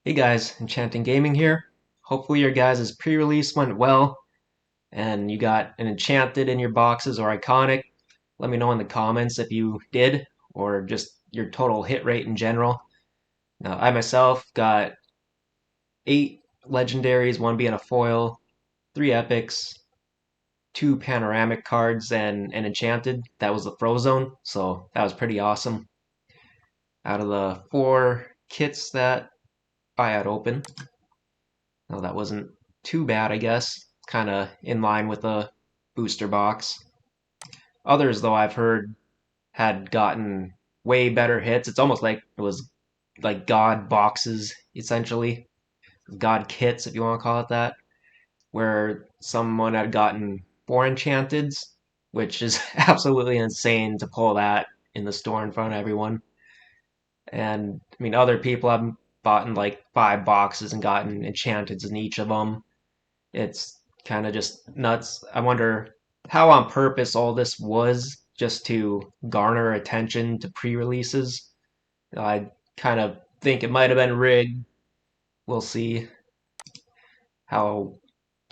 Hey guys, Enchanting Gaming here. Hopefully your guys' pre-release went well and you got an Enchanted in your boxes or Iconic. Let me know in the comments if you did or just your total hit rate in general. Now, I myself got 8 legendaries, one being a foil, 3 epics, 2 panoramic cards, and an Enchanted. That was the Frozone, so that was pretty awesome. Out of the 4 kits that I had open, no, that wasn't too bad, I guess. Kind of in line with a booster box. Others, though, I've heard had gotten way better hits. It's almost like it was like God boxes, essentially. God kits, if you want to call it that. Where someone had gotten 4 enchanteds, which is absolutely insane to pull that in the store in front of everyone. And I mean, other people have bought in like 5 boxes and gotten enchanteds in each of them. It's kind of just nuts. I wonder how on purpose all this was just to garner attention to pre-releases. I kind of think it might have been rigged. We'll see how,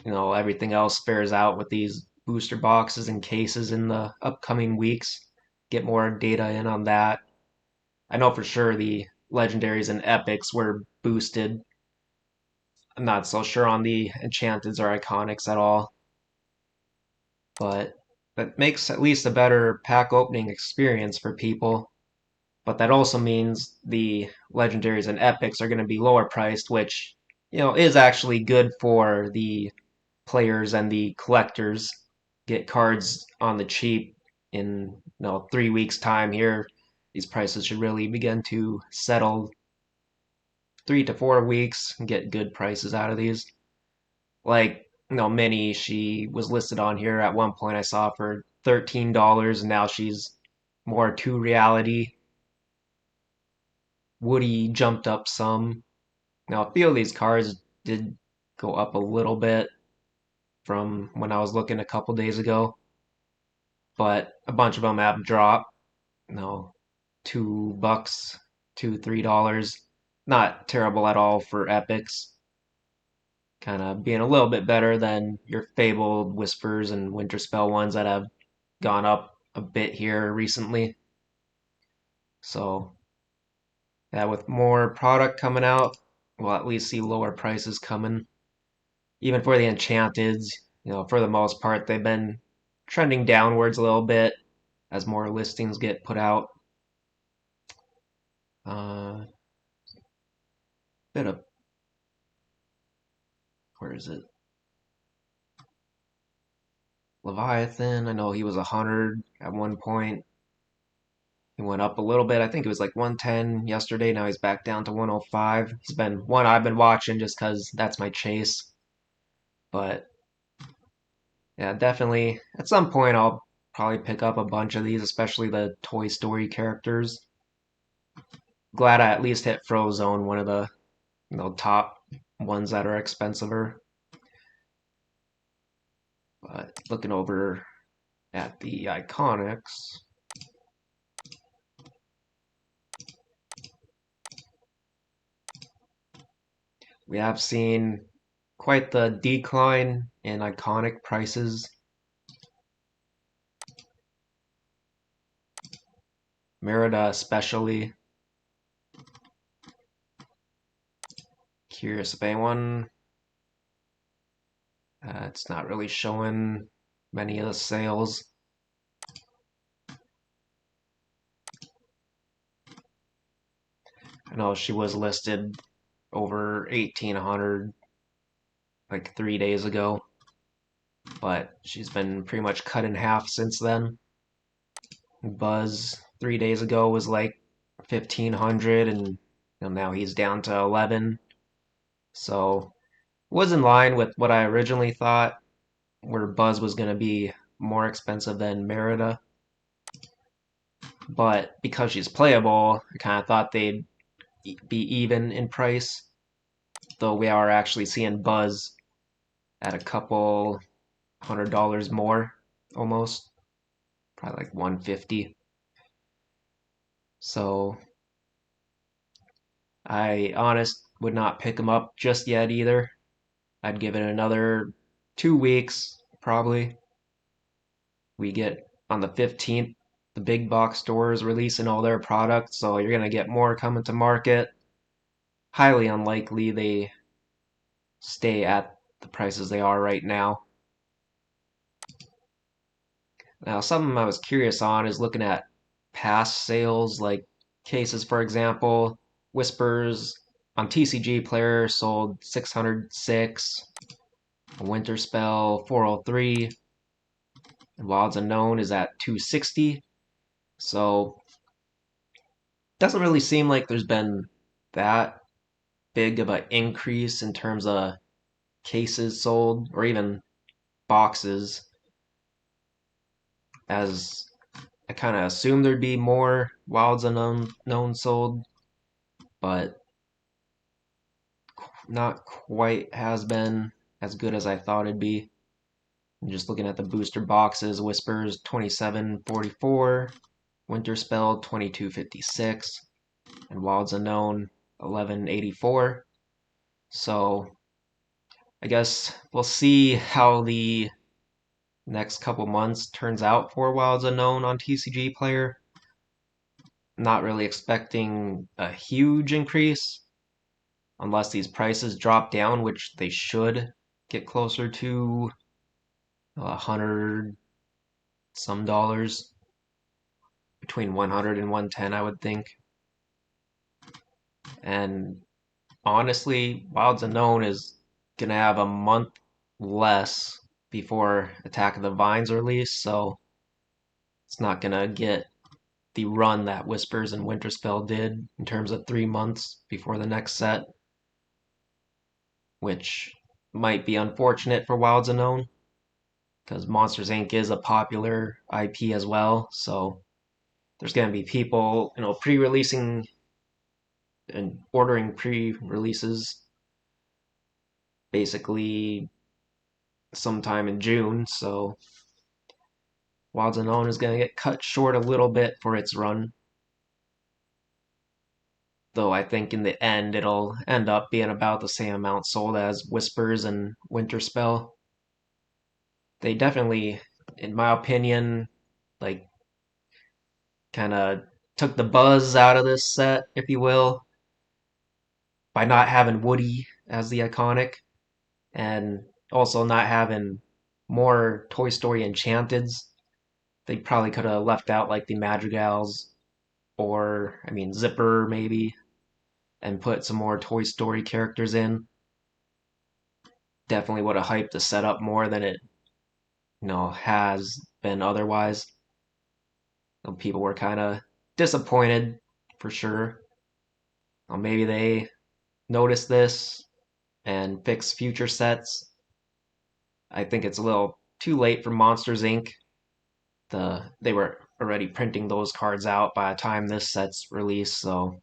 everything else fares out with these booster boxes and cases in the upcoming weeks. Get more data in on that. I know for sure the legendaries and epics were boosted. I'm not so sure on the enchanteds or iconics at all, but that makes at least a better pack opening experience for people. But that also means the legendaries and epics are going to be lower priced, which is actually good for the players and the collectors. Get cards on the cheap in 3 weeks time here. These prices should really begin to settle 3 to 4 weeks and get good prices out of these. Like, Minnie, she was listed on here at one point I saw for $13, and now she's more to reality. Woody jumped up some. Now, a few of these cards did go up a little bit from when I was looking a couple days ago, but a bunch of them have dropped. $2, $3. Not terrible at all for epics. Kind of being a little bit better than your fabled Whispers and Winterspell ones that have gone up a bit here recently. So, yeah, with more product coming out, we'll at least see lower prices coming. Even for the Enchanteds, for the most part, they've been trending downwards a little bit as more listings get put out. Bit of where is it? Leviathan. I know he was 100 at one point. He went up a little bit. I think it was like 110 yesterday. Now he's back down to 105. He's been one I've been watching just because that's my chase. But yeah, definitely at some point I'll probably pick up a bunch of these, especially the Toy Story characters. Glad I at least hit Frozone, one of the top ones that are expensiver. But looking over at the Iconics, we have seen quite the decline in iconic prices. Merida especially. Curious if anyone. It's not really showing many of the sales. I know she was listed over 1,800 like 3 days ago, but she's been pretty much cut in half since then. Buzz 3 days ago was like 1,500, and now he's down to 11. So was in line with what I originally thought, where Buzz was going to be more expensive than Merida. But because she's playable, I kind of thought they'd be even in price. Though we are actually seeing Buzz at a couple $100 more, almost. Probably like 150. So would not pick them up just yet either. I'd give it another 2 weeks, probably. We get on the 15th, the big box stores releasing all their products, so you're going to get more coming to market. Highly unlikely they stay at the prices they are right now. Now, something I was curious on is looking at past sales, like cases, for example. Whispers on TCG Player sold 606, a Winter Spell 403, and Wilds Unknown is at 260. So, doesn't really seem like there's been that big of an increase in terms of cases sold or even boxes, as I kind of assumed there'd be more Wilds Unknown sold, but not quite has been as good as I thought it'd be. I'm just looking at the booster boxes, Whispers 2744, Winter Spell 2256, and Wilds Unknown 1184. So I guess we'll see how the next couple months turns out for Wilds Unknown on TCG Player. Not really expecting a huge increase unless these prices drop down, which they should get closer to 100 some dollars, between 100 and 110, I would think. And honestly, Wilds Unknown is gonna have a month less before Attack of the Vines release, so it's not gonna get the run that Whispers and Winterspell did in terms of 3 months before the next set, which might be unfortunate for Wilds Unknown because Monsters Inc. is a popular IP as well, so there's going to be people, pre-releasing and ordering pre-releases basically sometime in June, so Wilds Unknown is going to get cut short a little bit for its run. Though I think in the end it'll end up being about the same amount sold as Whispers and Winterspell. They definitely, in my opinion, like kind of took the buzz out of this set, if you will, by not having Woody as the iconic, and also not having more Toy Story Enchanteds. They probably could have left out like the Madrigals, or I mean Zipper maybe, and put some more Toy Story characters in. Definitely would have hyped the setup more than it, has been otherwise. People were kind of disappointed for sure. Well, maybe they noticed this and fix future sets. I think it's a little too late for Monsters Inc. They were already printing those cards out by the time this set's released, so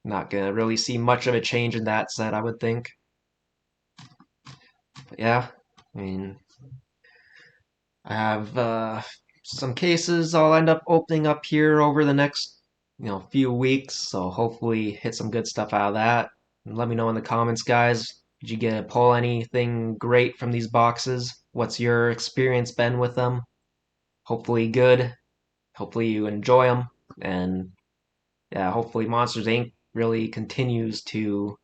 not gonna really see much of a change in that set, I would think. But yeah, I mean, I have some cases I'll end up opening up here over the next few weeks, so hopefully hit some good stuff out of that. And let me know in the comments, guys. Did you get to pull anything great from these boxes? What's your experience been with them? Hopefully good. Hopefully you enjoy them, and yeah, hopefully Monsters Inc. really continues to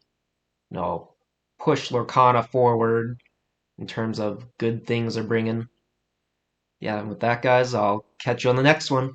push Lorcana forward in terms of good things they're bringing. Yeah, and with that, guys, I'll catch you on the next one.